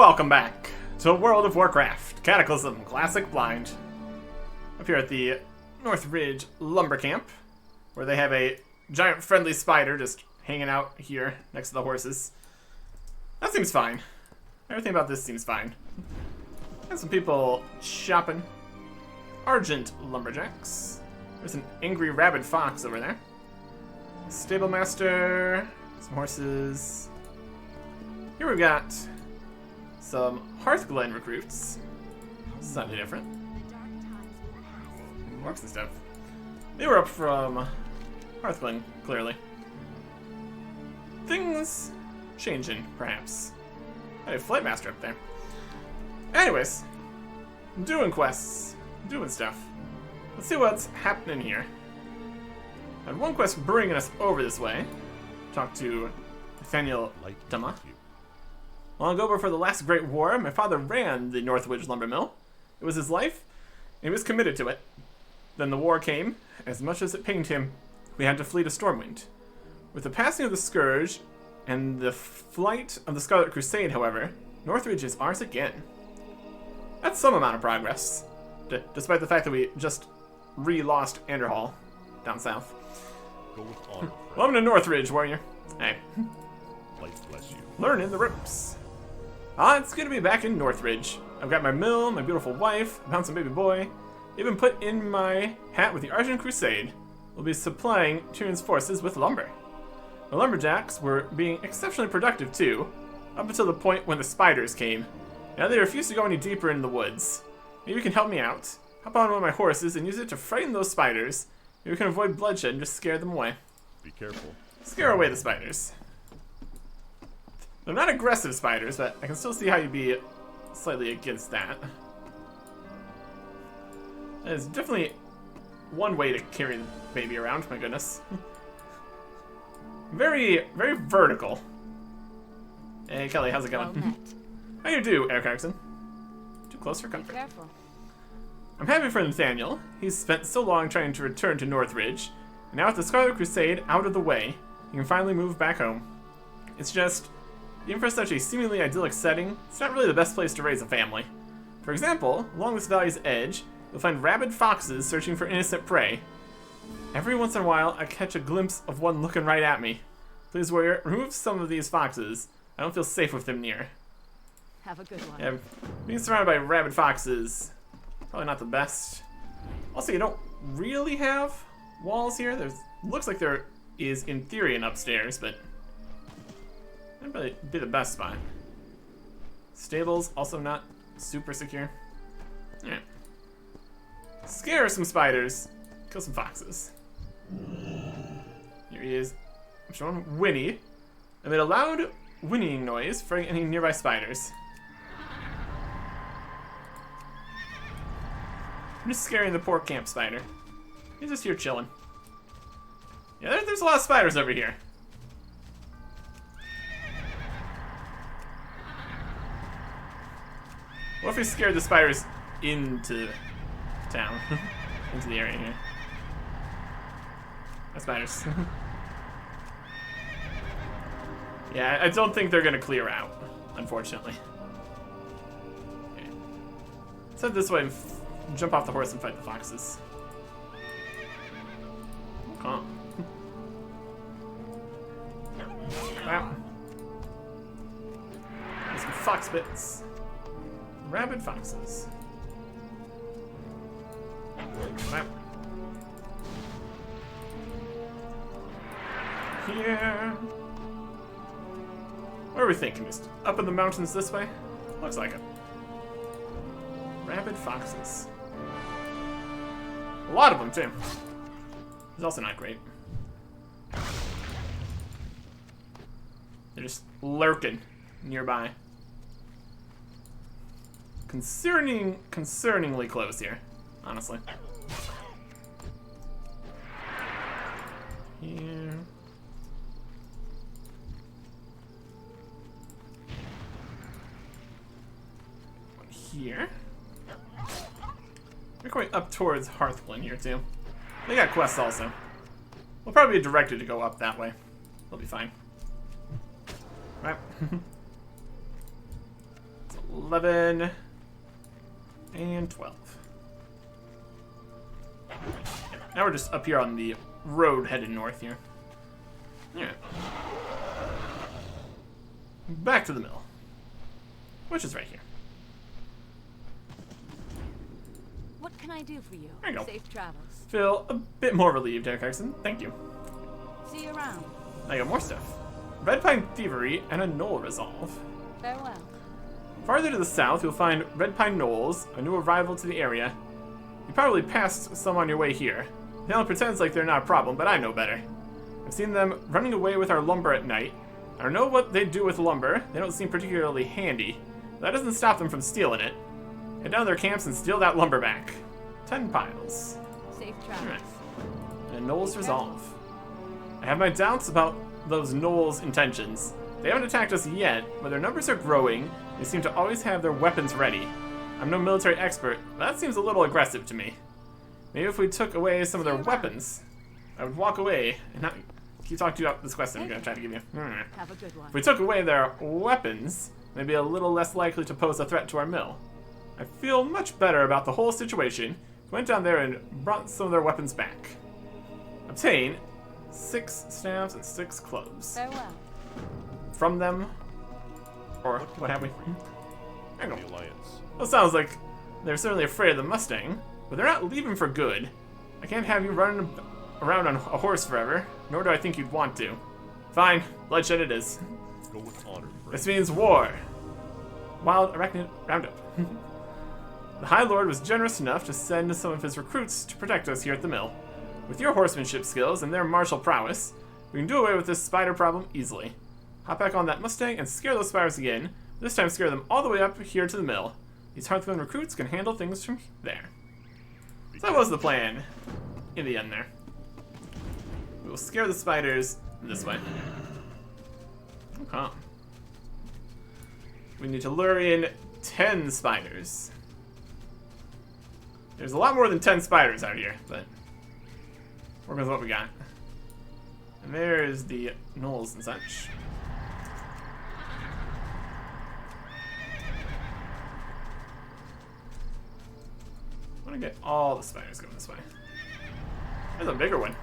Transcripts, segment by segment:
welcome back to World of Warcraft, Cataclysm, Classic Blind. Up here at the North Ridge Lumber Camp, where they have a giant friendly spider just hanging out here next to the horses. That seems fine. Everything about this seems fine. Got some people shopping. Argent lumberjacks. There's an angry rabid fox over there. Stable master. Some horses. Here we've got some Hearthglen recruits. Slightly different. Orcs and stuff. They were up from Hearthglen, clearly. Things changing, perhaps. Got a flight master up there. Anyways, doing quests, doing stuff. Let's see what's happening here. I had one quest bringing us over this way. Talk to Nathaniel Dama. Long ago, before the last Great War, my father ran the Northwich lumber mill. It was his life, and he was committed to it. Then the war came. As much as it pained him, we had to flee to Stormwind. With the passing of the Scourge and the flight of the Scarlet Crusade, however, Northridge is ours again. That's some amount of progress, despite the fact that we just re-lost Anderhall down south. Go with honor, Welcome to Northridge, warrior. Hey. life bless you. Learning the ropes. It's good to be back in Northridge. I've got my mill, my beautiful wife, a bouncing baby boy. Even put in my hat with the Argent Crusade. We'll be supplying Tyrion's forces with lumber. The lumberjacks were being exceptionally productive too, up until the point when the spiders came. Now they refuse to go any deeper in the woods. Maybe you can help me out. Hop on one of my horses and use it to frighten those spiders. Maybe we can avoid bloodshed and just scare them away. Be careful. Scare away the spiders. They're not aggressive spiders, but I can still see how you'd be slightly against that. There's definitely one way to carry the baby around, my goodness. Very, very vertical. Hey, Kelly, how's it going? How you do, Eric Erickson? Too close for comfort. Be careful. I'm happy for Nathaniel. He's spent so long trying to return to Northridge, and now with the Scarlet Crusade out of the way, he can finally move back home. It's just, even for such a seemingly idyllic setting, it's not really the best place to raise a family. For example, along this valley's edge, you'll find rabid foxes searching for innocent prey. Every once in a while, I catch a glimpse of one looking right at me. Please, warrior, remove some of these foxes. I don't feel safe with them near. Have a good one. Yeah, being surrounded by rabid foxes, probably not the best. Also, you don't really have walls here. There's looks like there is, in theory, an upstairs, but that'd probably be the best spot. Stables, also not super secure. Yeah. Scare some spiders. Kill some foxes. Here he is. I'm showing Winnie. I made a loud whinnying noise for any nearby spiders. I'm just scaring the poor camp spider. He's just here chilling. Yeah, there's a lot of spiders over here. What if we scared the spiders into town? Into the area here. No spiders. Yeah, I don't think they're gonna clear out, unfortunately. Okay. Let's head this way and jump off the horse and fight the foxes. Huh. Wow. There's some fox bits. Rabid foxes. Wow. Here. What are we thinking? Just up in the mountains this way? Looks like it. Rabid foxes. A lot of them, too. It's also not great. They're just lurking nearby. Concerningly close here, honestly. Here. One here. We're going up towards Hearthglen here too. They got quests also. We'll probably be directed to go up that way. They'll be fine. Right. 11 and 12. Yeah, now we're just up here on the road headed north here. Yeah. Back to the mill, which is right here. What can I do for you? There you go. Safe travels. Feel a bit more relieved, Cataclysm. Thank you. See you around. I got more stuff. Red Pine Thievery and a Knoll Resolve. Farewell. Farther to the south, you'll find Red Pine Knolls, a new arrival to the area. You probably passed some on your way here. They all pretend like they're not a problem, but I know better. I've seen them running away with our lumber at night. I don't know what they do with lumber. They don't seem particularly handy. That doesn't stop them from stealing it. Head down to their camps and steal that lumber back. 10 piles. Safe travels. Alright. And Knoll's Resolve. I have my doubts about those Knoll's intentions. They haven't attacked us yet, but their numbers are growing. They seem to always have their weapons ready. I'm no military expert, but that seems a little aggressive to me. Maybe if we took away some of their weapons, I would walk away and not keep talking to you about this quest that I'm going to try to give you. Have a good one. If we took away their weapons, they'd be a little less likely to pose a threat to our mill. I feel much better about the whole situation. Went down there and brought some of their weapons back. Obtain 6 staves and 6 clubs. Farewell. From them, or what have we? There you The go. Alliance. Well, it sounds like they're certainly afraid of the Mustang, but they're not leaving for good. I can't have you running around on a horse forever, nor do I think you'd want to. Fine, bloodshed it is. Go with honor, friend. This means war. Wild Arachnid Roundup. The High Lord was generous enough to send some of his recruits to protect us here at the mill. With your horsemanship skills and their martial prowess, we can do away with this spider problem easily. Hop back on that Mustang and scare those spiders again. This time scare them all the way up here to the mill. These Hearthglen recruits can handle things from there. So that was the plan in the end there. We will scare the spiders this way. Okay. We need to lure in 10 spiders. There's a lot more than 10 spiders out here, but work with what we got. And there's the gnolls and such. I want to get all the spiders going this way. There's a bigger one.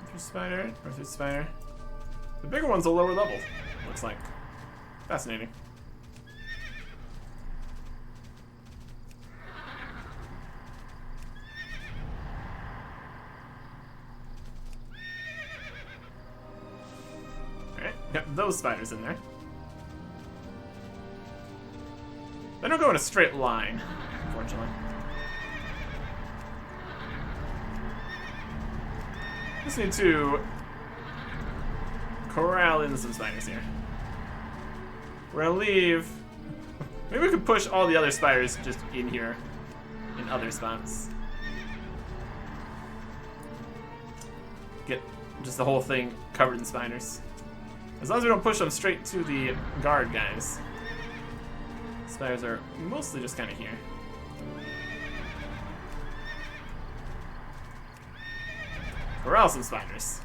Northern spider, northern spider. The bigger one's a lower level, looks like. Fascinating. Alright, got those spiders in there. They don't go in a straight line, unfortunately. Just need to corral in some spiders here. We're gonna leave. Maybe we could push all the other spiders just in here, in other spots. Get just the whole thing covered in spiders. As long as we don't push them straight to the guard guys. Spiders are mostly just kind of here. Corral some spiders.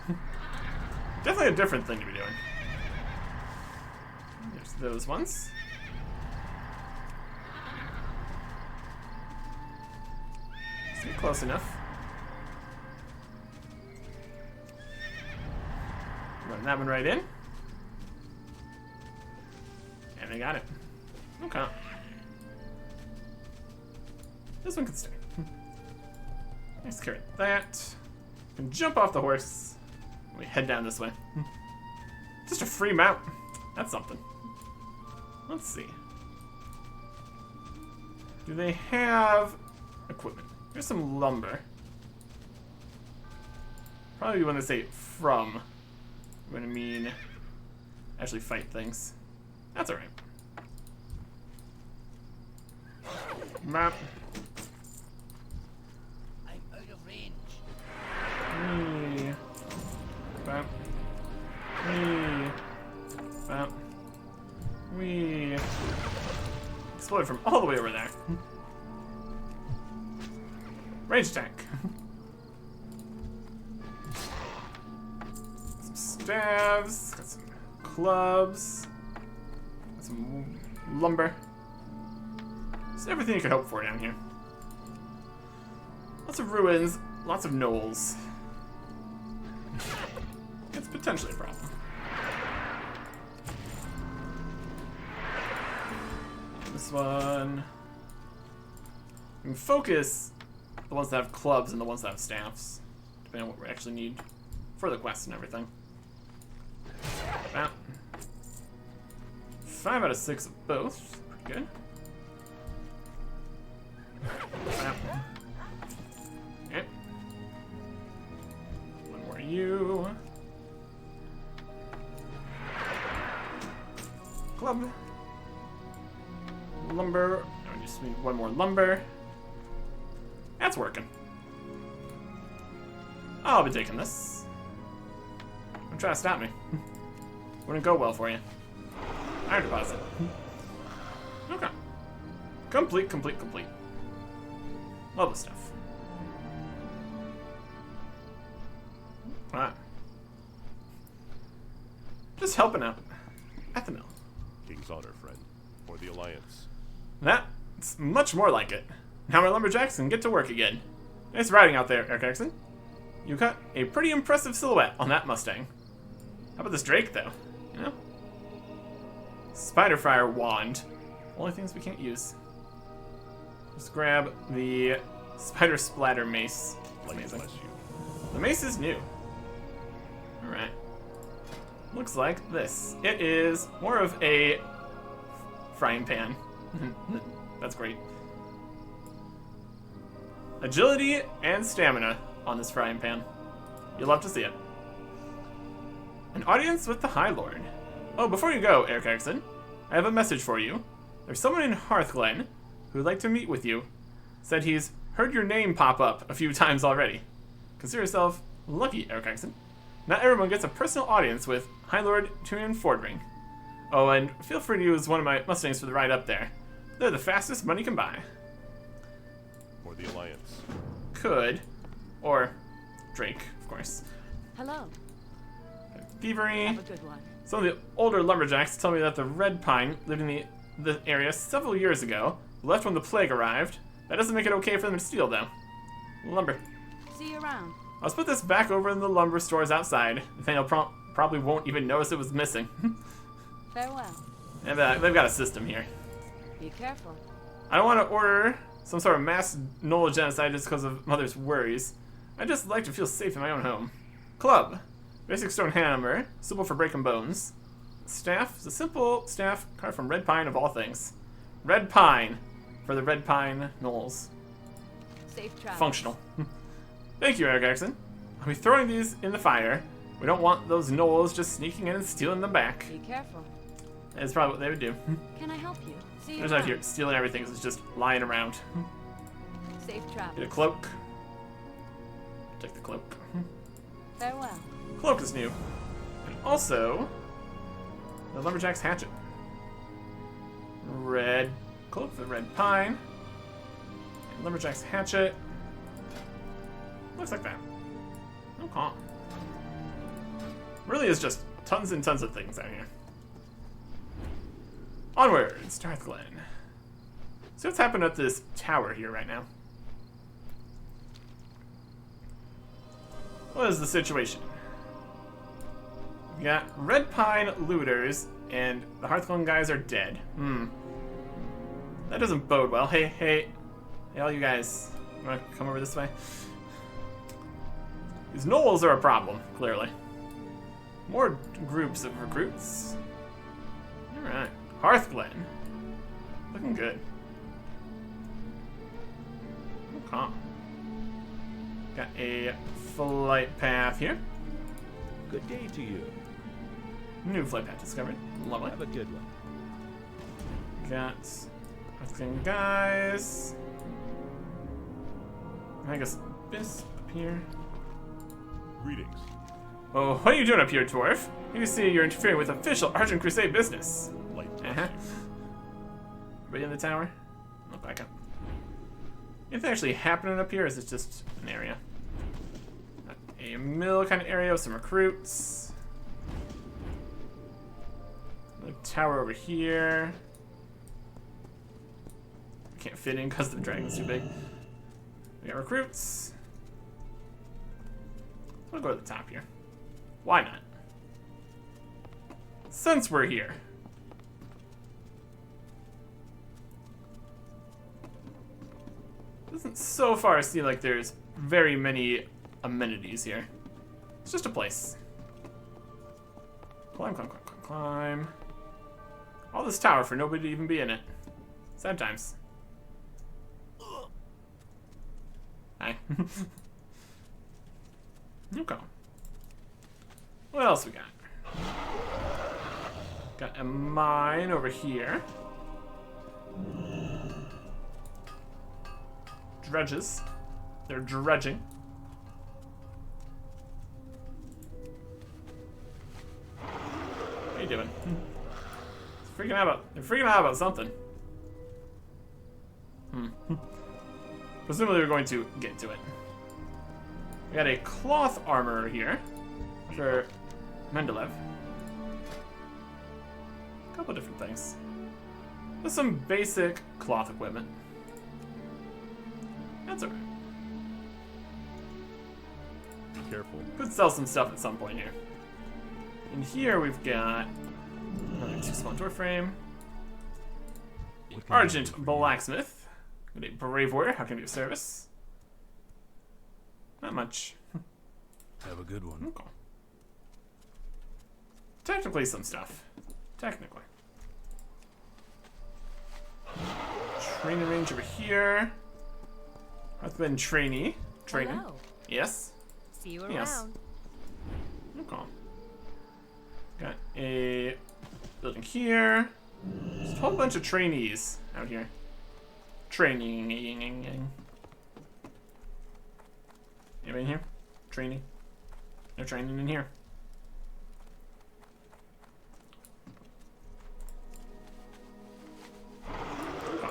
Definitely a different thing to be doing. There's those ones. Let's get close enough. Run that one right in. And they got it. Okay. This one can stay. Let's carry that. We can jump off the horse. We head down this way. Just a free mount. That's something. Let's see. Do they have equipment? Here's some lumber. Probably when they say from, I'm gonna mean actually fight things. That's alright. Map. I'm out of range. Bam. Bam. We exploded from all the way over there. Range attack. Some staves, got some clubs, got some lumber. Just everything you could hope for down here. Lots of ruins, lots of knolls. It's potentially a problem. This one. We can focus the ones that have clubs and the ones that have staffs, depending on what we actually need for the quests and everything. About 5 out of 6 of both. Pretty good. Wow. Okay. One more you. Club. Lumber. I just need one more lumber. That's working. I'll be taking this. Don't try to stop me. Wouldn't go well for you. Iron deposit. Okay. Complete, complete, complete. Love the stuff. Alright. Just helping out at the mill. King's honor, friend. For the Alliance. That's much more like it. Now my lumberjacks can get to work again. Nice riding out there, Eric Erickson. You cut a pretty impressive silhouette on that Mustang. How about this Drake, though? You know? Spider Fire Wand. Only things we can't use. Just grab the Spider Splatter Mace. That's amazing. Bless you. The mace is new. Alright. Looks like this. It is more of a frying pan. That's great. Agility and stamina on this frying pan. You'll love to see it. An audience with the High Lord. Oh, before you go, Eric Erickson, I have a message for you. There's someone in Hearthglen who'd like to meet with you. Said he's heard your name pop up a few times already. Consider yourself lucky, Eric Erickson. Not everyone gets a personal audience with High Lord Tyrion Fordring. Oh, and feel free to use one of my Mustangs for the ride up there. They're the fastest money can buy. For the Alliance. Could. Or Drake, of course. Hello. Thievery. Have a good one. Some of the older lumberjacks tell me that the Red Pine lived in the area several years ago, left when the plague arrived. That doesn't make it okay for them to steal, though. Lumber. See you around. Let's put this back over in the lumber stores outside. Nathaniel probably won't even notice it was missing. Farewell. They've got a system here. Be careful. I don't want to order some sort of mass null genocide just because of Mother's worries. I just like to feel safe in my own home. Club. Basic stone hammer, suitable for breaking bones. Staff is a simple staff carved from red pine of all things. Red pine for the red pine knolls. Safe travel. Functional. Thank you, Eric Erickson. I'll be throwing these in the fire. We don't want those knolls just sneaking in and stealing them back. Be careful. That's probably what they would do. Can I help you? See you There's around. out here stealing everything, so it's just lying around. Safe travel. Get a cloak. Take the cloak. Farewell. Cloak is new. And also, the lumberjack's hatchet. Red cloak for the red pine. And lumberjack's hatchet. Looks like that. Okay. Really is just tons and tons of things out here. Onwards, to Hearthglen. See what's happened at this tower here right now. What is the situation? We got Red Pine looters, and the Hearthglen guys are dead. That doesn't bode well. Hey, all you guys, wanna come over this way? These gnolls are a problem, clearly. More groups of recruits. Alright. Hearthglen. Looking good. Okay. Got a flight path here. Good day to you. New flight path discovered. Lovely. Have a good one. Got Hearthglen guys. I guess this up here. Greetings. Oh, what are you doing up here, dwarf? You can see you're interfering with official Argent Crusade business. Light bless Uh-huh. you. Right in the tower? Look back up. Anything actually happening up here, or is it just an area? Got a mill kind of area with some recruits. Another tower over here. can't fit in because the dragon's too big. We got recruits. We'll go to the top here. Why not? Since we're here. Doesn't so far seem like there's very many amenities here. It's just a place. Climb, climb, climb, climb, climb. All this tower for nobody to even be in it. Sad times. Hi. Okay. What else we got? Got a mine over here. Dredges. They're dredging. What are you doing? They're freaking out about something. Presumably we're going to get to it. We got a cloth armor here for Mendeleev. A couple different things. There's some basic cloth equipment. That's alright. Be careful. Could sell some stuff at some point here. In here we've got another 2-slot door frame. Argent blacksmith. Got a brave warrior. How can I be of service? Not much. Have a good one. Okay. Technically some stuff. Technically. Training range over here. Hearthglen trainee. Training. Hello. Yes. See you Yes. around. Okay. Got a building here. Just a whole bunch of trainees out here. Training. Anybody in here? Training? No training in here. Okay.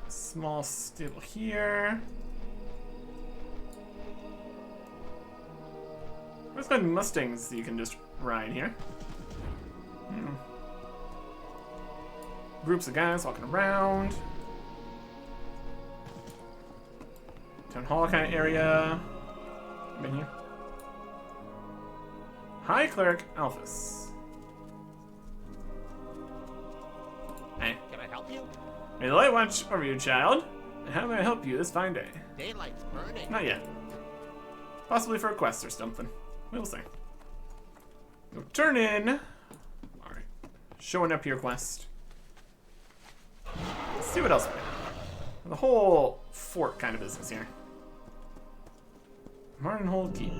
Small stable here. There's got Mustangs that you can just ride here. Groups of guys walking around. Town hall kind of area. Been here. High Cleric Alphys. Hey. Can I help you? May the light watch over you, child. And how may I help you this fine day? Daylight's burning. Not yet. Possibly for a quest or something. We'll see. Go turn in. Alright. Showing up your quest. Let's see what else we got. The whole fort kind of business here. Martinhold Keep.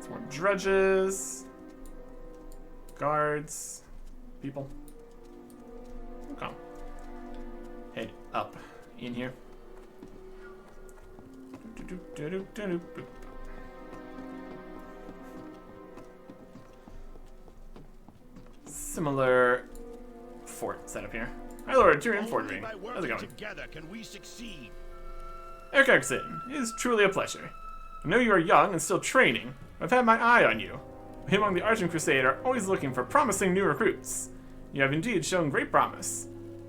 Some more dredges. Guards. People. Okay. Head up in here. Similar fort setup here. Hi Lord, Tyrion Fordring. How's it going? Together can we succeed. Erkexin, it is truly a pleasure. I know you are young and still training, but I've had my eye on you. We among the Argent Crusade are always looking for promising new recruits. You have indeed shown great promise.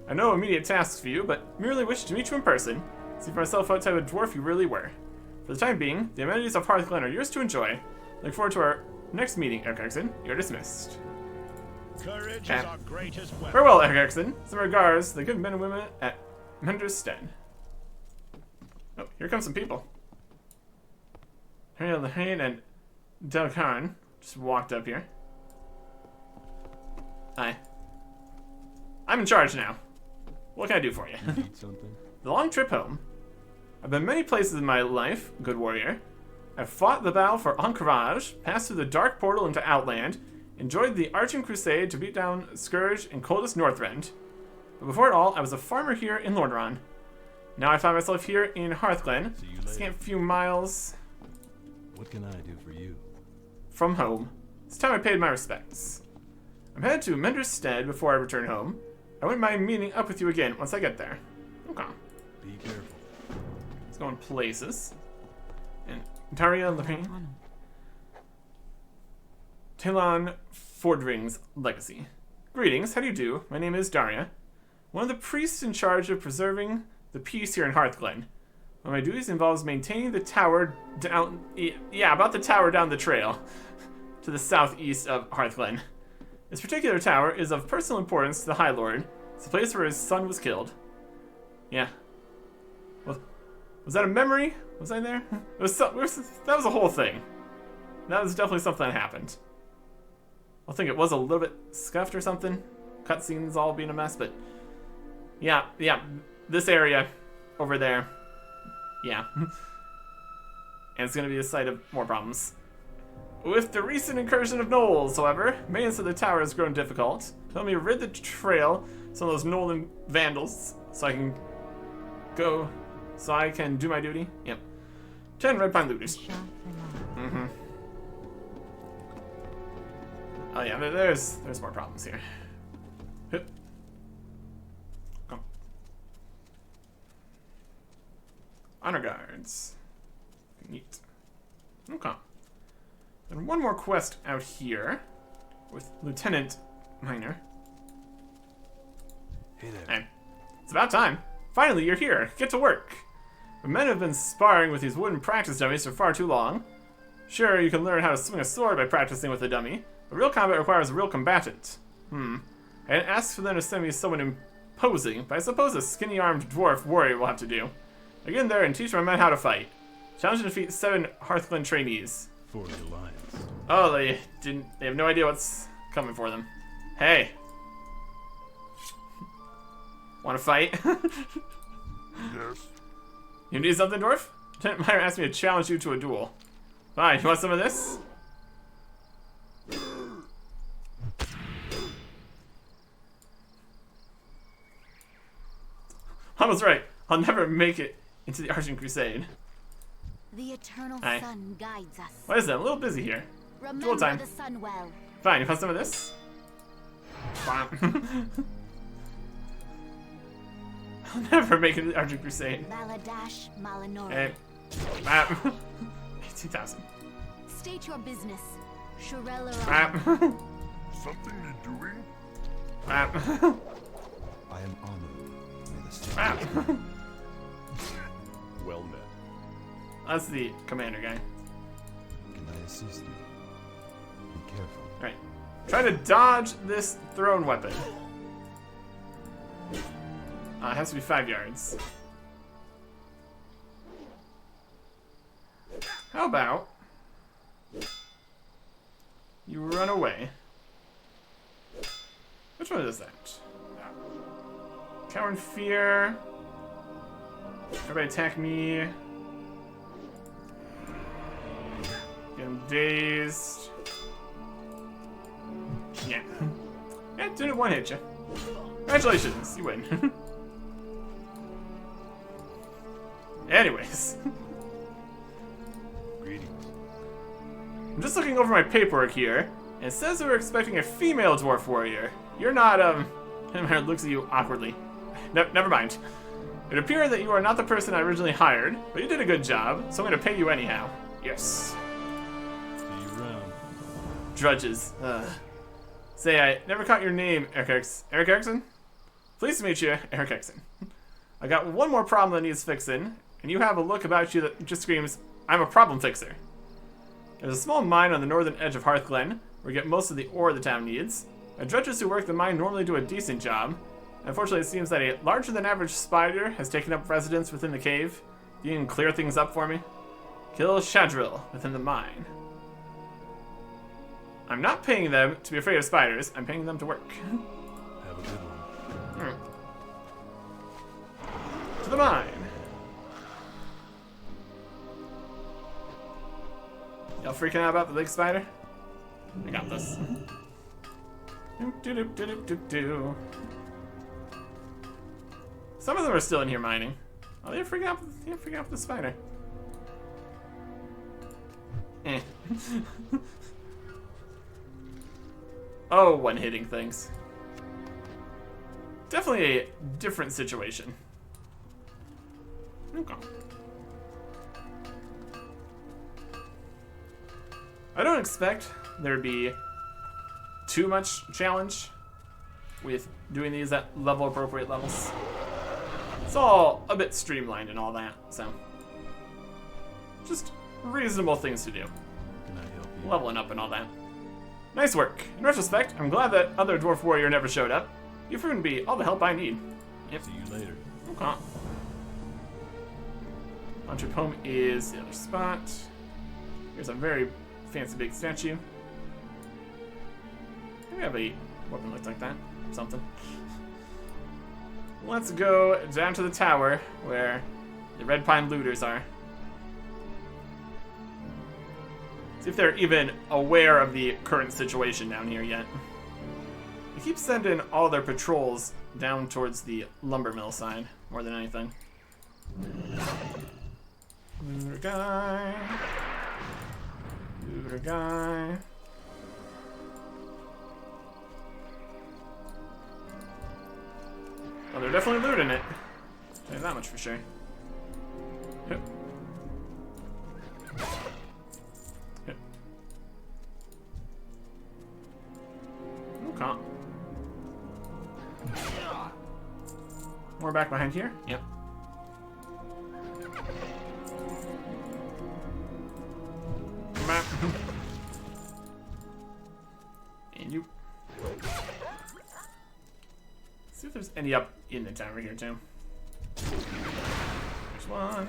I know immediate tasks for you, but merely wish to meet you in person, see for myself what type of dwarf you really were. For the time being, the amenities of Hearthglen are yours to enjoy. Look forward to our next meeting, Erkexin. You're dismissed. Courage is our greatest weapon. Farewell, Erkexin. Some regards to the good men and women at Mender's Stead. Oh, here come some people. Harry Lehane and Delcarn just walked up here. Hi. I'm in charge now. What can I do for you? Need something? The long trip home. I've been many places in my life, good warrior. I've fought the battle for Ancrage, passed through the dark portal into Outland, enjoyed the Arching Crusade to beat down Scourge and Coldest Northrend. But before it all, I was a farmer here in Lordaeron. Now I find myself here in Hearthglen, See you later. scant few miles What can I do for you? from home. It's time I paid my respects. I'm headed to Mender's Stead before I return home. I wouldn't mind meeting up with you again once I get there. Okay. Be careful. Let's go in places. And Daria Lorraine. Talon Fordring's Legacy. Greetings, how do you do? My name is Daria. one of the priests in charge of preserving the peace here in Hearthglen. One of my duties involves maintaining the tower down... Yeah, about the tower down the trail to the southeast of Hearthglen. This particular tower is of personal importance to the High Lord. It's the place where his son was killed. Yeah. Well, was that a memory? Was I there? That was a whole thing. That was definitely something that happened. I think it was a little bit scuffed or something. Cutscenes all being a mess, but... Yeah, this area over there. Yeah. And it's going to be a site of more problems. With the recent incursion of gnolls, however, maintenance of the tower has grown difficult. Tell me to rid the trail some of those gnoll vandals so I can go... So I can do my duty? Yep. 10 red pine looters. Mm-hmm. Oh yeah, there's more problems here. Come. Honor guards. Neat. Okay. And one more quest out here with Lieutenant Minor. Hey there. Hey, it's about time. Finally, you're here. Get to work. The men have been sparring with these wooden practice dummies for far too long. Sure, you can learn how to swing a sword by practicing with a dummy, but real combat requires a real combatant. I didn't ask for them to send me someone imposing, but I suppose a skinny-armed dwarf warrior will have to do. I get in there and teach my men how to fight. Challenge to defeat 7 Hearthglen trainees. For the Alliance. Oh, they have no idea what's coming for them. Hey. Want to fight? Yes. You need something, dwarf? Lieutenant Meyer asked me to challenge you to a duel. Fine, you want some of this? I was right. I'll never make it into the Argent Crusade. The eternal Aye. sun guides us. What is that? I'm a little busy here. Remember time. the sun well. Fine, you want some of this? Fine. I'll never make it to the Argent Crusade. Maladash Malanora. Hey. 18,000. State your business. Shirella. Something you're doing? I am honored. May the sun Well met. That's the commander guy. Can I assist you? Be careful. Alright. Try to dodge this thrown weapon. It has to be 5 yards. How about you run away? Which one is that? Cower in fear. Everybody attack me. Get him dazed. Yeah. Yeah, didn't one hit you. Congratulations, you win. Anyways. Greetings. I'm just looking over my paperwork here, and it says that we're expecting a female dwarf warrior. You're not, Henry looks at you awkwardly. Never mind. It appears that you are not the person I originally hired, but you did a good job, so I'm gonna pay you anyhow. Yes. See you around. Drudges. Say, I never caught your name, Eric Erickson? Pleased to meet you, Eric Erickson. I got one more problem that needs fixing, and you have a look about you that just screams, I'm a problem fixer. There's a small mine on the northern edge of Hearthglen, where you get most of the ore the town needs. The drudges who work the mine normally do a decent job. Unfortunately, it seems that a larger-than-average spider has taken up residence within the cave. You can clear things up for me? Kill Shadrill within the mine. I'm not paying them to be afraid of spiders. I'm paying them to work. Have a good one. To the mine. Y'all freaking out about the big spider? I got this. Do. Some of them are still in here mining. Oh, they're freaking out with the spider. Eh. Oh, one-hitting things. Definitely a different situation. Okay. I don't expect there to be too much challenge with doing these at level appropriate levels. It's all a bit streamlined and all that, so just reasonable things to do. Can I help you? Leveling up and all that. Nice work. In retrospect, I'm glad that other dwarf warrior never showed up. You've proven to be all the help I need. Yep. See you later. Okay. Launcher home is the other spot. Here's a very fancy big statue. Maybe I have a weapon looks like that. Something. Let's go down to the tower where the Red Pine looters are. See if they're even aware of the current situation down here yet. They keep sending all their patrols down towards the lumber mill side more than anything. Looter guy. Looter guy. Well, they're definitely looting it. Tell you that much for sure. Yep. Yep. Okay. More back behind here? Yep. Map. And you. See if there's any up in the tower here too. There's one.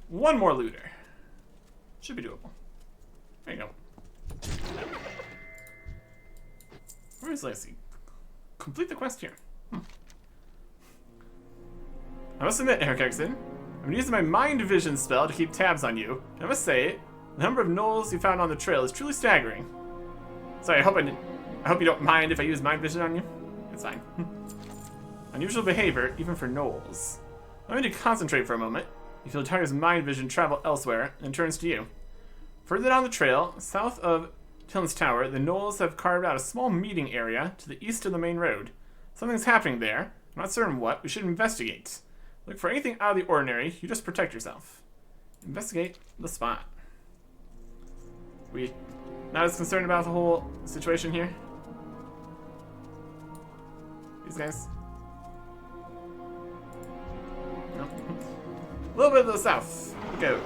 One more looter. Should be doable. There you go. Where is Lacey? Complete the quest here. I must admit, Hearthglen, I've been using my mind vision spell to keep tabs on you. And I must say, the number of gnolls you found on the trail is truly staggering. Sorry, I hope you don't mind if I use mind vision on you. It's fine. Unusual behavior, even for gnolls. Allow me to concentrate for a moment. You feel the target's mind vision travel elsewhere, and turns to you. Further down the trail, south of Tillen's Tower, the gnolls have carved out a small meeting area to the east of the main road. Something's happening there. I'm not certain what. We should investigate. Look for anything out of the ordinary. You just protect yourself. Investigate the spot. We not as concerned about the whole situation here? These guys? No. A little bit to the south. Go.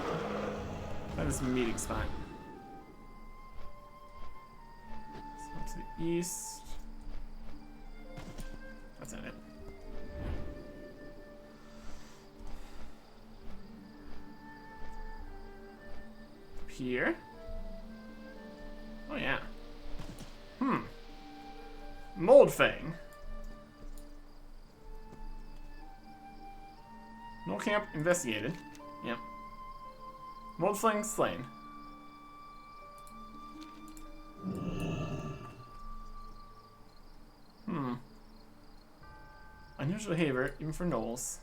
That is a meeting spot. So to the east. That's not it. Up here. Oh yeah. Mold Fang. Gnoll camp investigated. Yep. Mold Fang slain. Unusual behavior, even for gnolls.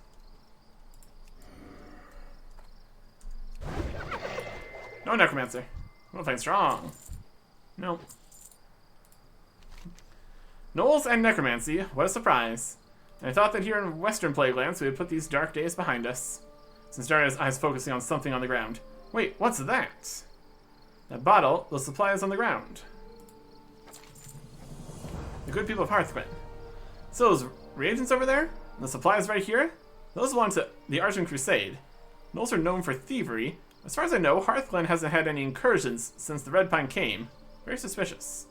No necromancer. Mold Fang strong. Nope. Gnolls and necromancy, what a surprise. And I thought that here in Western Plaguelands we would put these dark days behind us. Since Daria's eyes focusing on something on the ground. Wait, what's that? That bottle, those supplies on the ground. The good people of Hearthglen. So those reagents over there? The supplies right here? Those belong to the Argent Crusade. Gnolls are known for thievery. As far as I know, Hearthglen hasn't had any incursions since the Red Pine came. Very suspicious.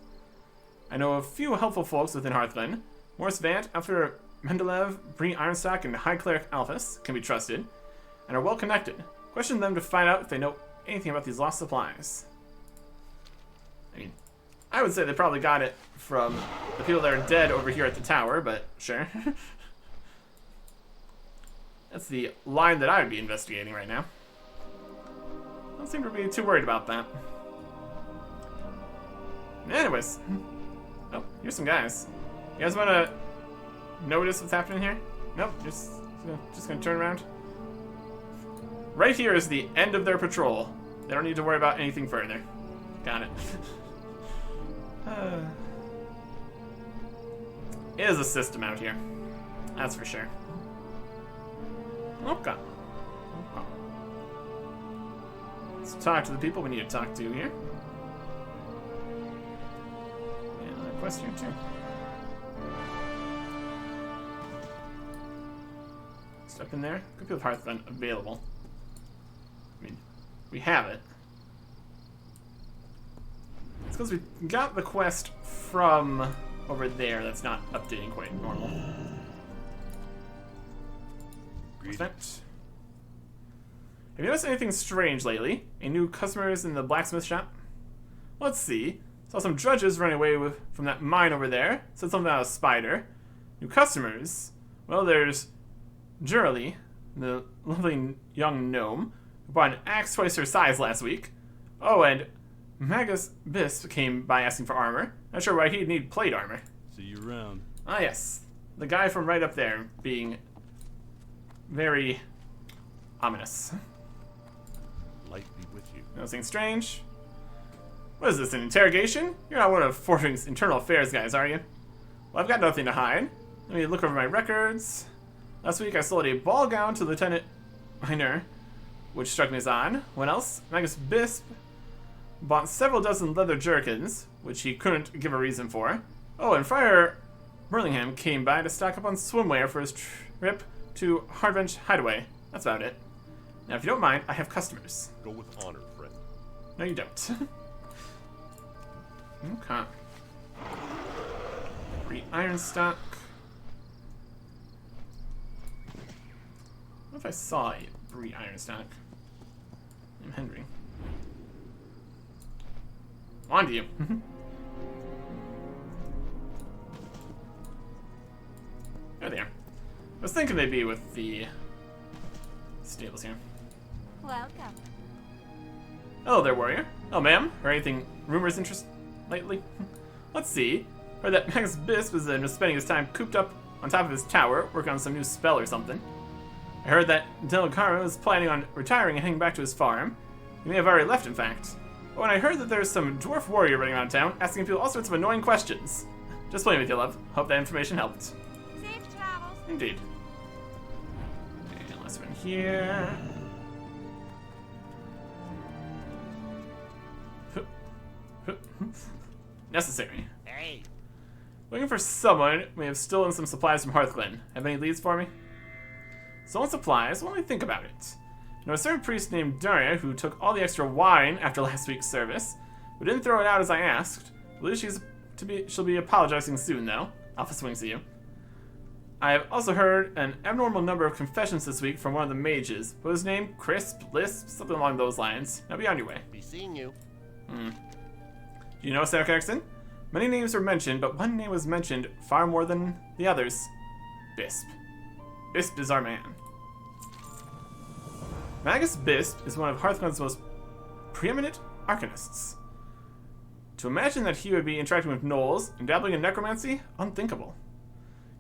I know a few helpful folks within Hearthglen. Morris Vant, Alfred Mendeleev, Bree Ironstock, and High Cleric Alphys can be trusted, and are well connected. Question them to find out if they know anything about these lost supplies. I mean, I would say they probably got it from the people that are dead over here at the tower, but sure. That's the line that I would be investigating right now. Don't seem to be too worried about that. Anyways. Oh, here's some guys. You guys want to notice what's happening here? Nope, just gonna turn around. Right here is the end of their patrol. They don't need to worry about anything further. Got it. It is a system out here. That's for sure. Okay. Let's talk to the people we need to talk to here. And another quest here too. Step in there. Copy of Hearthglen available. I mean, we have it. It's because we got the quest from over there that's not updating quite normal. Perfect. Have you noticed anything strange lately? Any new customers in the blacksmith shop? Let's see. Saw some drudges running away from that mine over there. Said something about a spider. New customers? Well, there's Jurley, the lovely young gnome, who bought an axe twice her size last week. Oh, and Magus Bisp came by asking for armor. Not sure why he'd need plate armor. See you around. Ah, yes. The guy from right up there being very ominous. Light be with you. Nothing strange? What is this, an interrogation? You're not one of Fortring's internal affairs guys, are you? Well, I've got nothing to hide. Let me look over my records. Last week I sold a ball gown to Lieutenant Minor, which struck me as odd. What else? Magus Bisp bought several dozen leather jerkins, which he couldn't give a reason for. Oh, and Friar Burlingham came by to stock up on swimwear for his trip to Hardbench Hideaway. That's about it. Now, if you don't mind, I have customers. Go with honor, friend. No, you don't. Okay. Free iron stock. What if I saw a Bree iron stock? I'm Henry. On to you. There they are. I was thinking they'd be with the stables here. Welcome. Hello there, warrior. Oh, ma'am. Or anything rumors interest lately? Let's see. Heard that Magus Bisp was spending his time cooped up on top of his tower, working on some new spell or something. I heard that Delacaro was planning on retiring and heading back to his farm. He may have already left, in fact. Oh, and I heard that there's some dwarf warrior running around town, asking people all sorts of annoying questions. Just playing with you, love. Hope that information helped. Safe travels. Indeed. And last one here. Necessary. Hey, Looking for someone who may have stolen some supplies from Hearthglen. Have any leads for me? Stolen supplies? Well, let me think about it. You know, a certain priest named Daria who took all the extra wine after last week's service, but didn't throw it out as I asked. I believe she'll be apologizing soon, though. Alpha swings at you. I have also heard an abnormal number of confessions this week from one of the mages. What was his name? Crisp? Lisp? Something along those lines. Now be on your way. be seeing you. Do you know Sarah Erickson? Many names were mentioned, but one name was mentioned far more than the others. Bisp. Bisp is our man. Magus Bisp is one of Hearthglen's most preeminent Anachoronists. To imagine that he would be interacting with gnolls and dabbling in necromancy? Unthinkable.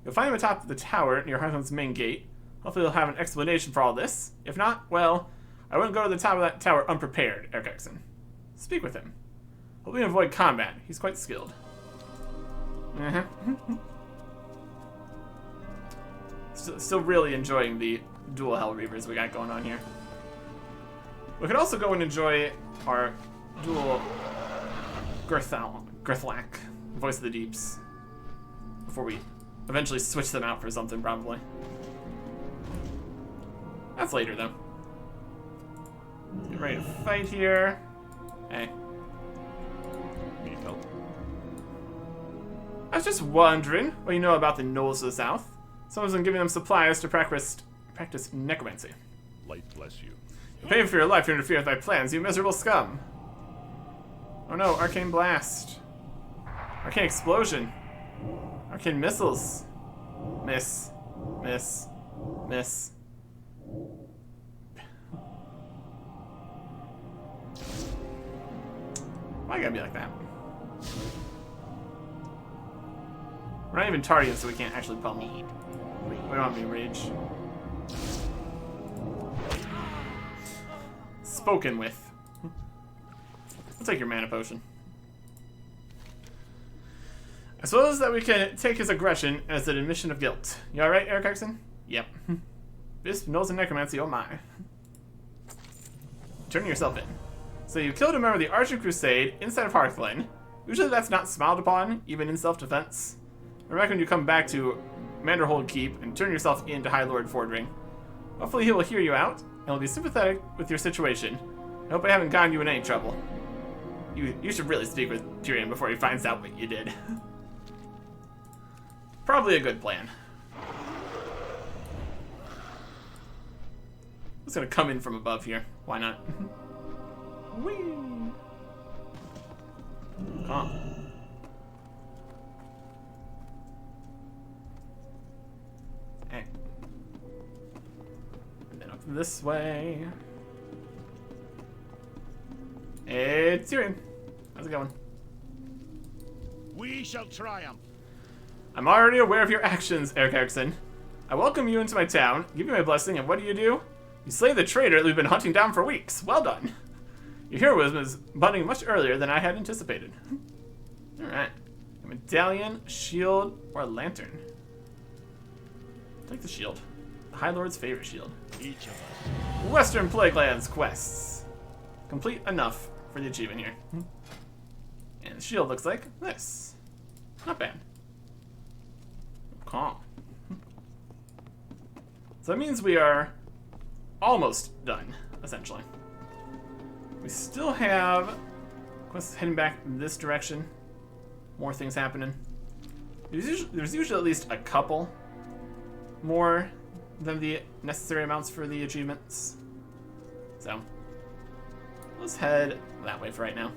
You'll find him atop the tower near Hearthglen's main gate. Hopefully he'll have an explanation for all this. If not, well, I wouldn't go to the top of that tower unprepared, Eric Exon. Speak with him. Hope you avoid combat. He's quite skilled. Still really enjoying the dual Hell Reavers we got going on here. We could also go and enjoy our dual Girthlak, Voice of the Deeps, before we eventually switch them out for something, probably. That's later, though. Let's get ready to fight here. Hey. Need help? I was just wondering what you know about the gnolls to the south. Someone's been giving them supplies to practice necromancy. Light bless you. You're paying for your life to interfere with my plans, you miserable scum. Oh no, arcane blast. Arcane explosion. Arcane missiles. Miss. Miss. Miss. Why you gotta be like that? We're not even targeted, so we can't actually pummel. We don't have any rage. Spoken with. I'll take your mana potion. I suppose that we can take his aggression as an admission of guilt. You alright, Eric Erickson? Yep. This knows in necromancy, oh my. Turn yourself in. So you killed a member of the Archer Crusade inside of Hearthglen. Usually that's not smiled upon, even in self-defense. I reckon you come back to Manderhold Keep and turn yourself into High Lord Fordring. Hopefully he will hear you out, and will be sympathetic with your situation. I hope I haven't gotten you in any trouble. You should really speak with Tyrion before he finds out what you did. Probably a good plan. I'm just gonna come in from above here. Why not? Whee! Oh. Hey. And then up this way. Hey, Tyrion. How's it going? We shall triumph. I'm already aware of your actions, Eric Erickson. I welcome you into my town, give you my blessing, and what do? You slay the traitor that we've been hunting down for weeks. Well done. Your heroism is budding much earlier than I had anticipated. Alright. A medallion, shield, or a lantern. Take the shield. The High Lord's favorite shield. Each of us. Western Plaguelands quests. Complete enough for the achievement here. And the shield looks like this. Not bad. Calm. So that means we are almost done, essentially. We still have quests heading back in this direction. More things happening. There's usually at least a couple more than the necessary amounts for the achievements. So let's head that way for right now.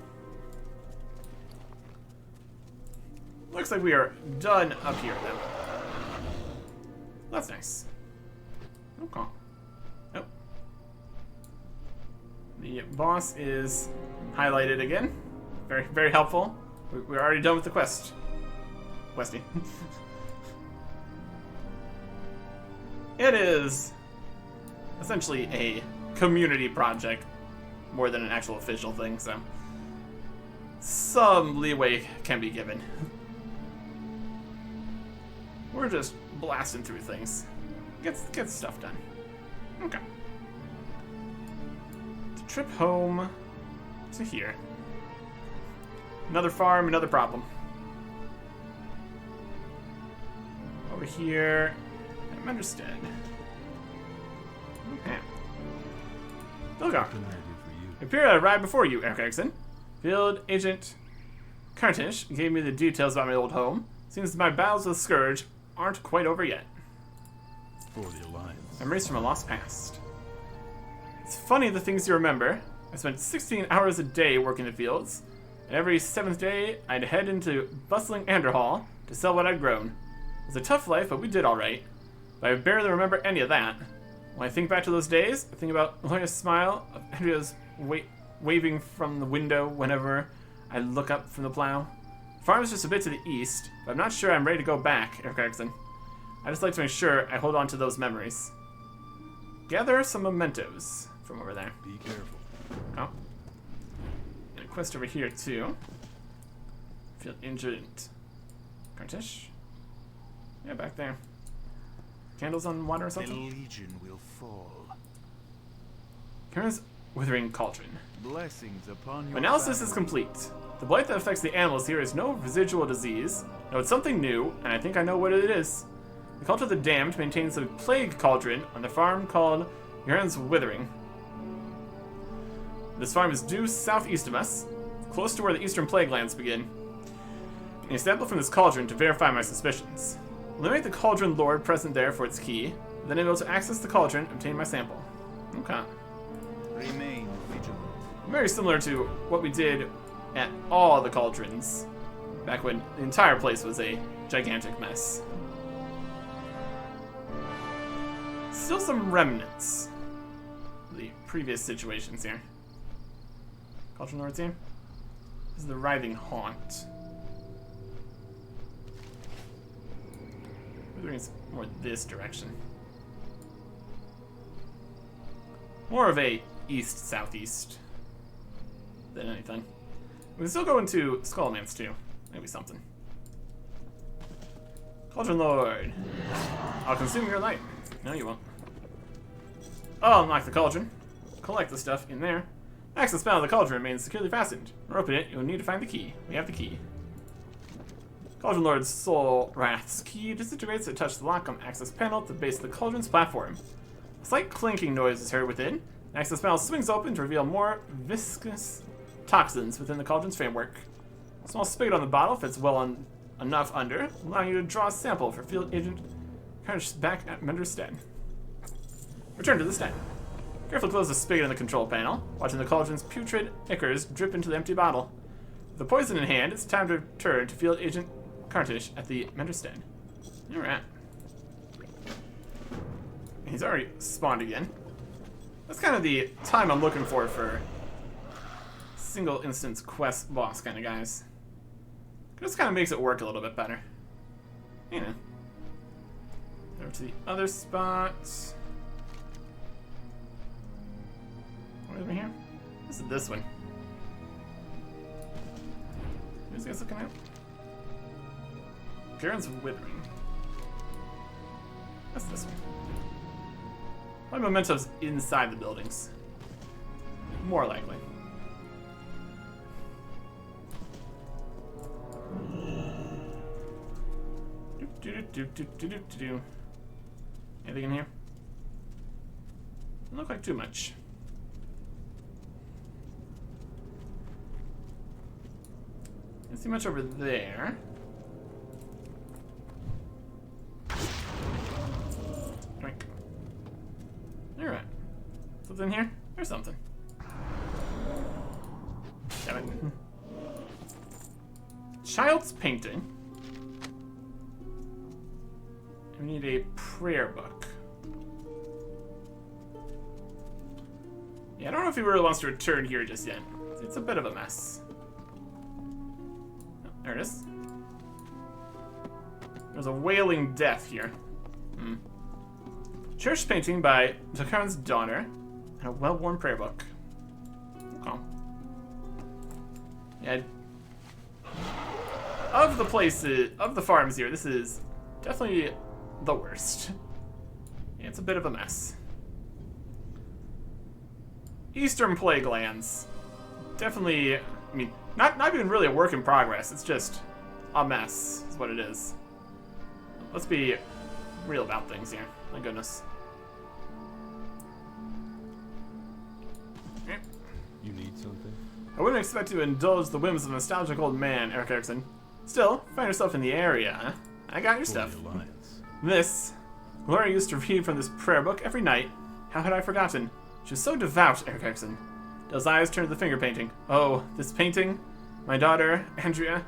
Looks like we are done up here, though. That's nice. Okay. Nope. The boss is highlighted again. Very, very helpful. We're already done with the quest. Questy. It is essentially a community project more than an actual official thing, so some leeway can be given. We're just blasting through things. Get stuff done. Okay. To trip home to here. Another farm, another problem. Over here at Menderstead. Okay. Dilgar. What can I do for you? It appeared I arrived before you, Eric Erickson. Field Agent Cartish gave me the details about my old home. Seems my battles with Scourge aren't quite over yet. For the Alliance. Memories from a lost past. It's funny the things you remember. I spent 16 hours a day working the fields, and every 7th day I'd head into bustling Anderhall to sell what I'd grown. It was a tough life, but we did alright. But I barely remember any of that. When I think back to those days, I think about Loya's smile, of Andrea's waving from the window whenever I look up from the plow. The farm is just a bit to the east, but I'm not sure I'm ready to go back, Eric Erickson. I just like to make sure I hold on to those memories. Gather some mementos from over there. Be careful. Oh. And a quest over here, too. Feel injured. Cartish? Yeah, back there. Candles on water or The something? Legion will fall. Here's Withering Cauldron. Blessings upon your Analysis is family. complete. The blight that affects the animals here is no residual disease. No, it's something new, and I think I know what it is. The Cult of the Damned maintains a plague cauldron on the farm called Aaron's Withering. This farm is due southeast of us, close to where the eastern plague lands begin. I need a sample from this cauldron to verify my suspicions. Eliminate the cauldron lord present there for its key, then I'm able to access the cauldron and obtain my sample. Okay. Remain vigilant. Very similar to what we did at all the cauldrons, back when the entire place was a gigantic mess. Still some remnants of the previous situations here. Cauldron Lord's here. This is the Writhing Haunt. It's more this direction. More of a east-southeast than anything. We can still go into Skullman's too. Maybe something. Cauldron Lord. I'll consume your light. No, you won't. I'll unlock the cauldron. Collect the stuff in there. Access panel of the cauldron remains securely fastened. To open it, you'll need to find the key. We have the key. Cauldron Lord's Soul Wrath's key disintegrates to touch the lock on access panel at the base of the cauldron's platform. A slight clinking noise is heard within. The access panel swings open to reveal more viscous toxins within the cauldron's framework. A small spigot on the bottle fits well enough under, allowing you to draw a sample for Field Agent Carnage back at Mender's den. Return to the stand. Carefully close the spigot in the control panel, watching the cauldron's putrid ichors drip into the empty bottle. With the poison in hand, it's time to return to Field Agent Carnage at the Mender's den. Alright. He's already spawned again. That's kind of the time I'm looking for single instance quest boss kind of guys. This kind of makes it work a little bit better. You know. Over to the other spot. What is it here? This is this one. Who's this guys looking at? Garen's Withering. That's this one. My memento's inside the buildings. More likely. Anything in here? Doesn't look like too much. Can't see much over there. Drink. Alright. Something here? There's something. Damn it. Child's painting. We need a prayer book. Yeah, I don't know if he really wants to return here just yet. It's a bit of a mess. Oh, there it is. There's a wailing death here. Church painting by Zakar's daughter and a well-worn prayer book. Okay. Yeah. Of the places, of the farms here, this is definitely the worst. Yeah, it's a bit of a mess. Eastern Plague Lands. Definitely, I mean, not even really a work in progress. It's just a mess, is what it is. Let's be real about things here. My goodness. Okay. You need something? I wouldn't expect you to indulge the whims of a nostalgic old man, Eric Erickson. Still, find yourself in the area, huh? I got your stuff. This, Laura used to read from this prayer book every night. How had I forgotten? She was so devout, Eric Erickson. Dell's eyes turned to the finger painting. Oh, this painting? My daughter, Andrea,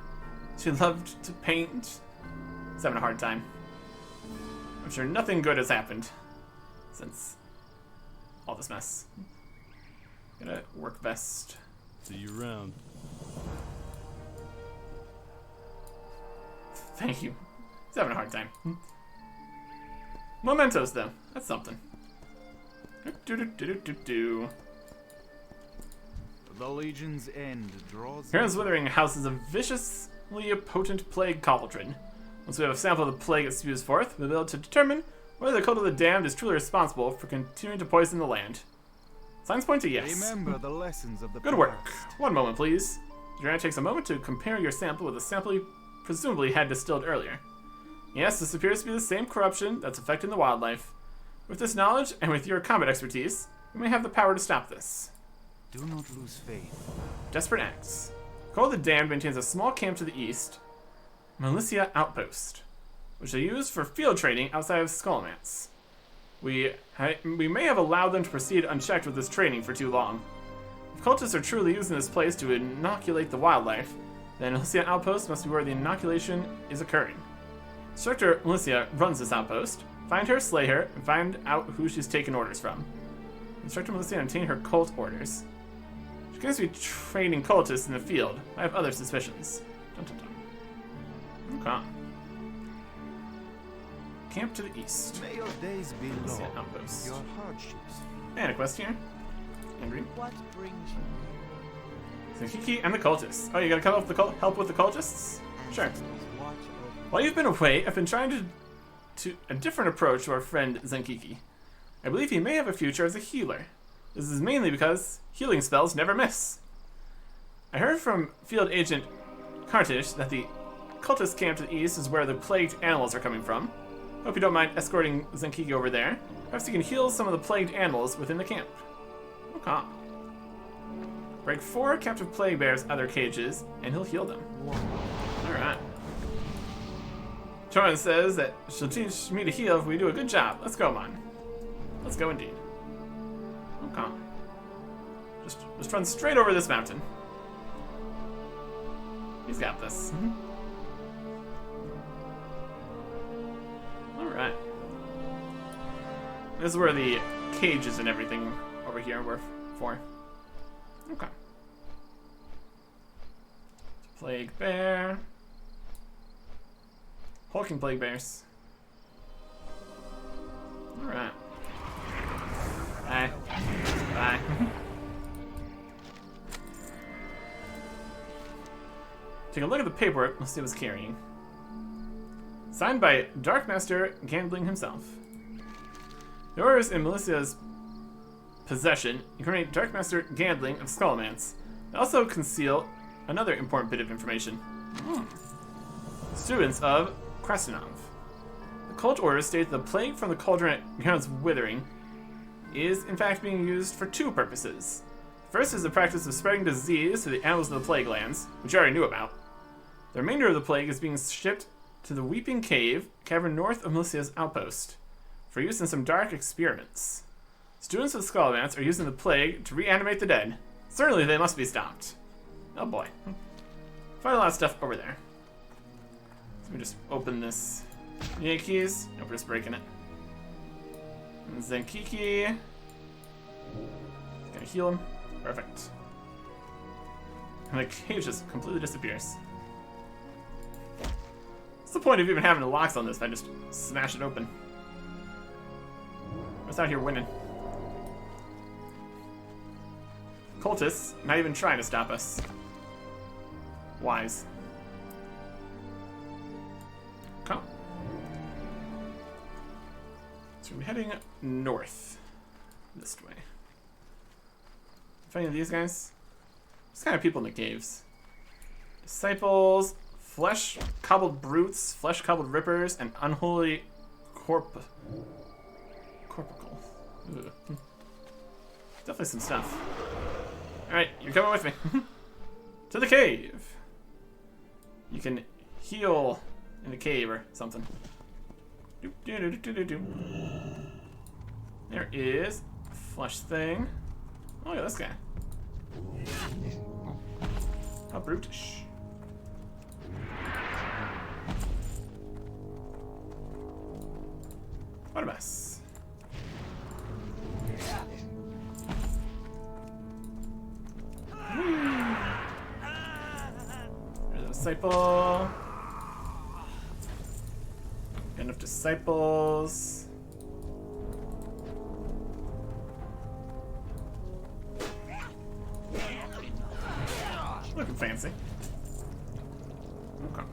she loved to paint. She's having a hard time. I'm sure nothing good has happened since all this mess. Gotta work best. See you around. Thank you. He's having a hard time. Mementos, though. That's something. The Legion's end draws. Heron's Withering houses a viciously potent plague cauldron. Once we have a sample of the plague it spews forth, we'll be able to determine whether the cult of the damned is truly responsible for continuing to poison the land. Signs point to yes. Remember the lessons of the Good work. past. One moment, please. Joanna takes a moment to compare your sample with the sample you presumably had distilled earlier. Yes, this appears to be the same corruption that's affecting the wildlife. With this knowledge, and with your combat expertise, we may have the power to stop this. Do not lose faith. Desperate acts. Call of the Damned maintains a small camp to the east, Militia Outpost, which they use for field training outside of Skullmance. We may have allowed them to proceed unchecked with this training for too long. If cultists are truly using this place to inoculate the wildlife, then Militia Outpost must be where the inoculation is occurring. Instructor Militia runs this outpost. Find her, slay her, and find out who she's taken orders from. Instructor Militia obtain her cult orders. She claims to be training cultists in the field. I have other suspicions. Dun, dun, dun. Okay. Camp to the east. May your days be Militia long. Outpost. Your hardships. And a quest here. Henry. What brings you? Kiki and the cultists. Oh, you gotta come up with the help with the cultists? Sure. Watch over. While you've been away, I've been trying to a different approach to our friend Zenkiki. I believe he may have a future as a healer. This is mainly because healing spells never miss. I heard from Field Agent Cartish that the cultist camp to the east is where the plagued animals are coming from. Hope you don't mind escorting Zenkiki over there. Perhaps he can heal some of the plagued animals within the camp. Okay. Break 4 captive plague bears out of their cages, and he'll heal them. Alright. Torin says that she'll teach me to heal if we do a good job. Let's go, Mon. Let's go indeed. Okay. Just run straight over this mountain. He's got this. Alright. This is where the cages and everything over here were for. Okay. Plague bear. Hulking plague bears. Alright. Bye. Bye. Take a look at the paperwork. Let's see what's carrying. Signed by Dark Master Gambling himself. The orders in Melicia's possession incriminate Dark Master Gambling of Skullmance. They also conceal another important bit of information. Students of Krasinov. The cult orders state the plague from the cauldron at Ground's Withering is in fact being used for 2 purposes. First is the practice of spreading disease to the animals of the plague lands, which you already knew about. The remainder of the plague is being shipped to the Weeping cavern north of Melicia's outpost, for use in some dark experiments. Students of Skullmance are using the plague to reanimate the dead. Certainly they must be stopped. Oh boy. Find a lot of stuff over there. Let me just open this. Yankees. Nope, we're just breaking it. And Zenkiki. Gonna heal him. Perfect. And the cage just completely disappears. What's the point of even having the locks on this if I just smash it open? What's out here winning? Cultists, not even trying to stop us. Wise. Come. So we're heading north. This way. Find any of these guys? Just kind of people in the caves. Disciples, flesh-cobbled brutes, flesh-cobbled rippers, and unholy corporal. Ugh. Definitely some stuff. Alright, you're coming with me. To the cave. You can heal in the cave or something. There is a flesh thing. Oh, yeah, this guy. How brutish. What a mess. There's a disciple. Got enough disciples. Looking fancy. Okay.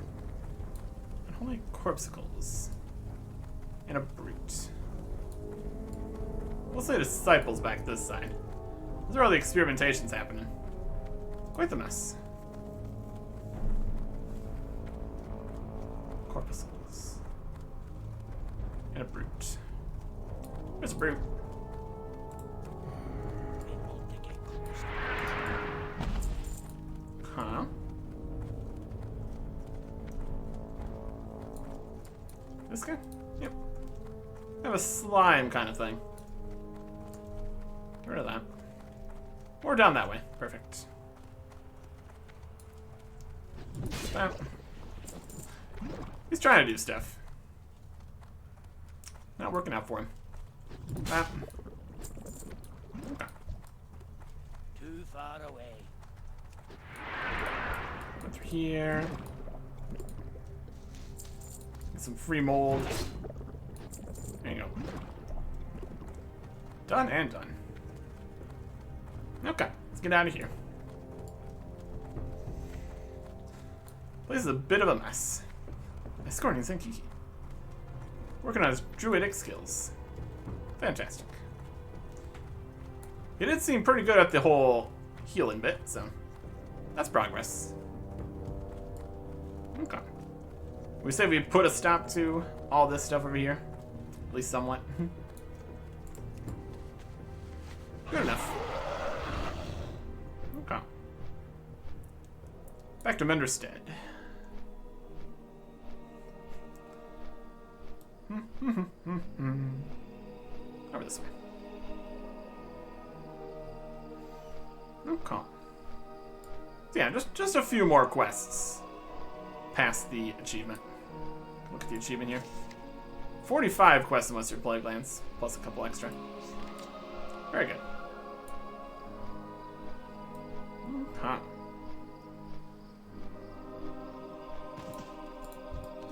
Unholy corpuscles. And a brute. We'll say disciples back this side. Those are all the experimentations happening. Quite the mess. Corpuscles. And a brute. Where's a brute? Huh? This guy? Yep. Kind of a slime kind of thing. Get rid of that. Or down that way. Perfect. That. He's trying to do stuff. Not working out for him. That. Okay. Too far away. Go through here. Get some free mold. There you go. Done and done. Okay, let's get out of here. Place is a bit of a mess. Escorting Zenkiki. Working on his druidic skills. Fantastic. He did seem pretty good at the whole healing bit, so that's progress. Okay. We say we put a stop to all this stuff over here. At least somewhat. Back to Menderstead. Over this way. Okay. So yeah, just a few more quests past the achievement. Look at the achievement here. 45 quests in Western Plaguelands, plus a couple extra. Very good. Okay.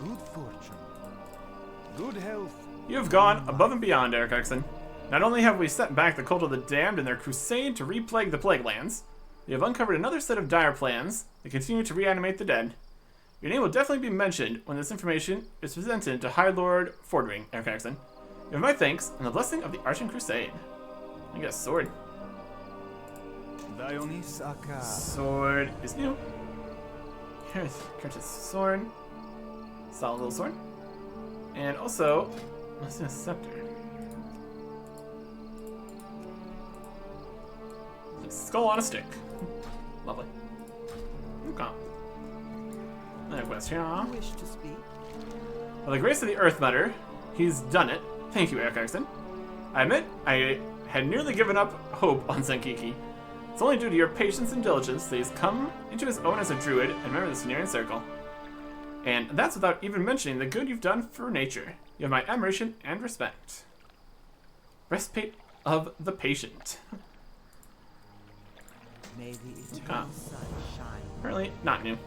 Good fortune. Good health. You have gone above and beyond, Hearthglen. Not only have we set back the cult of the damned in their crusade to re-plague the Plaguelands, we have uncovered another set of dire plans that continue to reanimate the dead. Your name will definitely be mentioned when this information is presented to High Lord Fordring, Anachronist. You have my thanks and the blessing of the Archon Crusade. I got a sword. Dionysaka. Sword is new. Here's Curtis' sword. Solid little sword. And also, let's do a scepter. Skull on a stick. Lovely. Okay. Another quest here. Wish to speak? By the grace of the Earth Mother, he's done it. Thank you, Eric Erickson. I admit, I had nearly given up hope on Zenkiki. It's only due to your patience and diligence that he's come into his own as a druid and member of the Cenarian Circle. And that's without even mentioning the good you've done for nature. You have my admiration and respect. Breastplate of the patient. May the eternal sun shine. Apparently not new.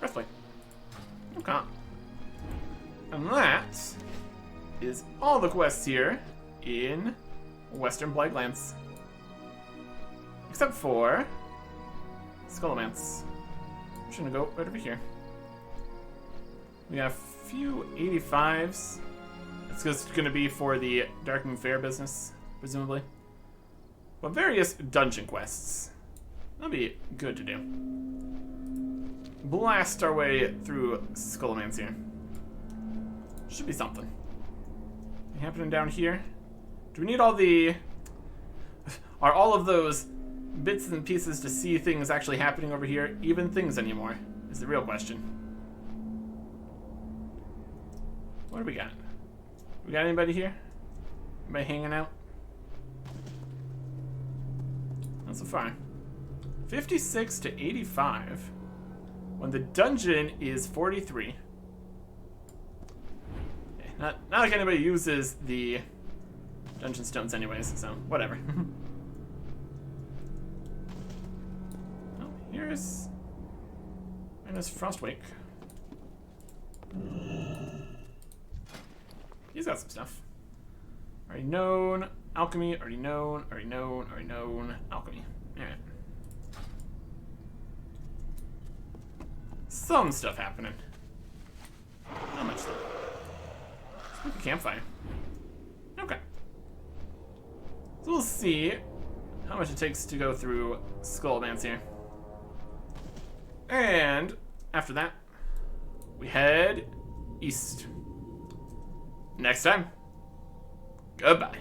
Breastplate. Okay. And that is all the quests here in Western Plaguelands. Except for Skullomance. I'm just gonna go right over here. We got a few 85s. It's just gonna be for the Darkmoon Fair business, presumably. But various dungeon quests. That'll be good to do. Blast our way through Skullomance here. Should be something. Anything happening down here? Do we need all the... Are all of those bits and pieces to see things actually happening over here even things anymore? Is the real question. What do we got? We got anybody here? Anybody hanging out? Not so far. 56 to 85. When the dungeon is 43. Okay, not like anybody uses the dungeon stones anyways, so whatever. Oh, here's Frostwake. He's got some stuff. Already known. Alchemy, already known, already known, already known. Alchemy. Alright. Some stuff happening. Not much though. Spooky campfire. Okay. So we'll see how much it takes to go through Skullomance here. And after that, we head east. Next time. Goodbye.